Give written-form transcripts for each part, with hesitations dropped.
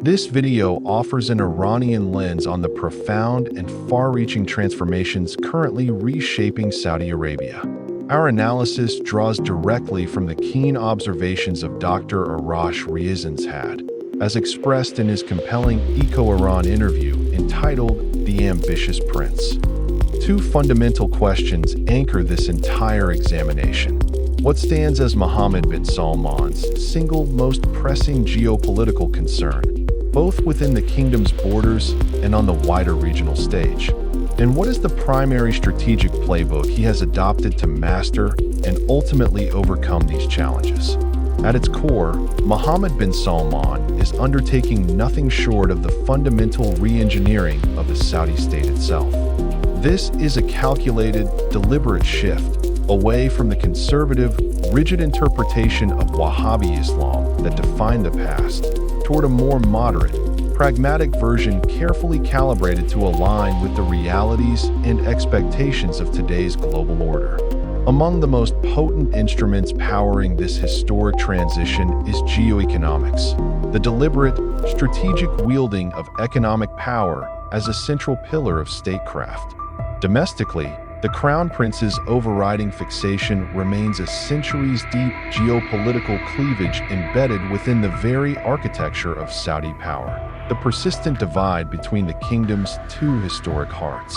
This video offers an Iranian lens on the profound and far-reaching transformations currently reshaping Saudi Arabia. Our analysis draws directly from the keen observations of Dr. Arash Raeisinajad, as expressed in his compelling EcoIran interview entitled The Ambitious Prince. Two fundamental questions anchor this entire examination. What stands as Mohammed bin Salman's single most pressing geopolitical concern, both within the kingdom's borders and on the wider regional stage? And what is the primary strategic playbook he has adopted to master and ultimately overcome these challenges? At its core, Mohammed bin Salman is undertaking nothing short of the fundamental re-engineering of the Saudi state itself. This is a calculated, deliberate shift away from the conservative, rigid interpretation of Wahhabi Islam that defined the past, toward a more moderate, pragmatic version carefully calibrated to align with the realities and expectations of today's global order. Among the most potent instruments powering this historic transition is Geo-Economics, the deliberate, strategic wielding of economic power as a central pillar of statecraft. Domestically, the Crown Prince's overriding fixation remains a centuries-deep geopolitical cleavage embedded within the very architecture of Saudi power. The persistent divide between the kingdom's two historic hearts.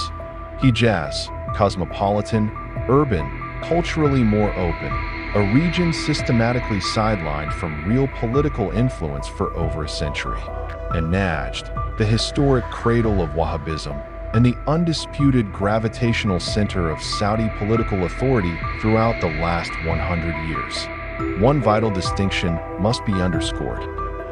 Hijaz, cosmopolitan, urban, culturally more open, a region systematically sidelined from real political influence for over a century. And Najd, the historic cradle of Wahhabism, and the undisputed gravitational center of Saudi political authority throughout the last 100 years. One vital distinction must be underscored.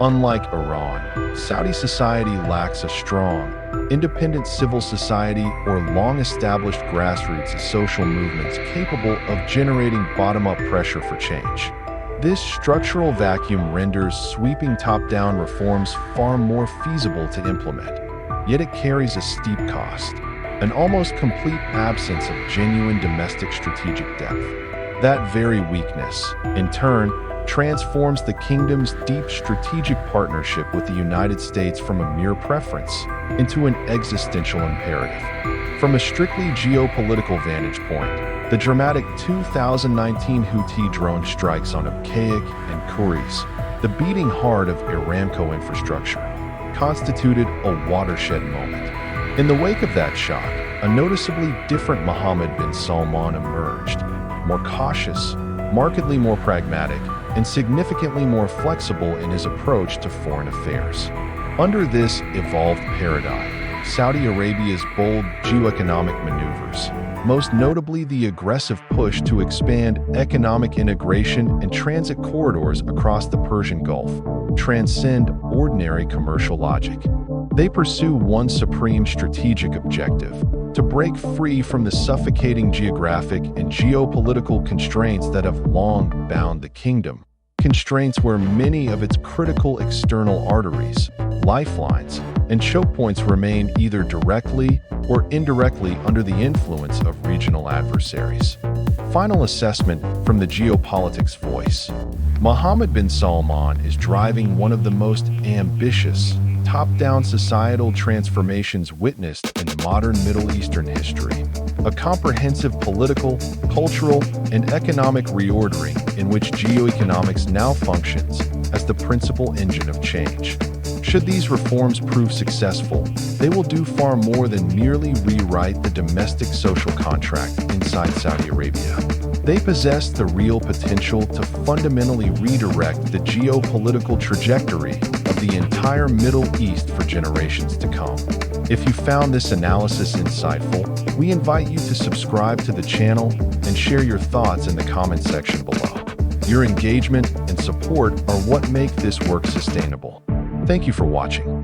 Unlike Iran, Saudi society lacks a strong, independent civil society or long-established grassroots social movements capable of generating bottom-up pressure for change. This structural vacuum renders sweeping top-down reforms far more feasible to implement, yet it carries a steep cost, an almost complete absence of genuine domestic strategic depth. That very weakness, in turn, transforms the kingdom's deep strategic partnership with the United States from a mere preference into an existential imperative. From a strictly geopolitical vantage point, the dramatic 2019 Houthi drone strikes on Abqaiq and Khuris, the beating heart of Aramco infrastructure, constituted a watershed moment. In the wake of that shock, a noticeably different Mohammed bin Salman emerged, more cautious, markedly more pragmatic, and significantly more flexible in his approach to foreign affairs. Under this evolved paradigm, Saudi Arabia's bold geoeconomic maneuvers, most notably the aggressive push to expand economic integration and transit corridors across the Persian Gulf, transcend ordinary commercial logic. They pursue one supreme strategic objective: to break free from the suffocating geographic and geopolitical constraints that have long bound the kingdom, constraints where many of its critical external arteries, lifelines, and choke points remain either directly or indirectly under the influence of regional adversaries. Final assessment from the Geopolitics Voice. Mohammed bin Salman is driving one of the most ambitious, top-down societal transformations witnessed in modern Middle Eastern history, a comprehensive political, cultural, and economic reordering in which geoeconomics now functions as the principal engine of change. Should these reforms prove successful, they will do far more than merely rewrite the domestic social contract inside Saudi Arabia. They possess the real potential to fundamentally redirect the geopolitical trajectory of the entire Middle East for generations to come. If you found this analysis insightful, we invite you to subscribe to the channel and share your thoughts in the comment section below. Your engagement and support are what make this work sustainable. Thank you for watching.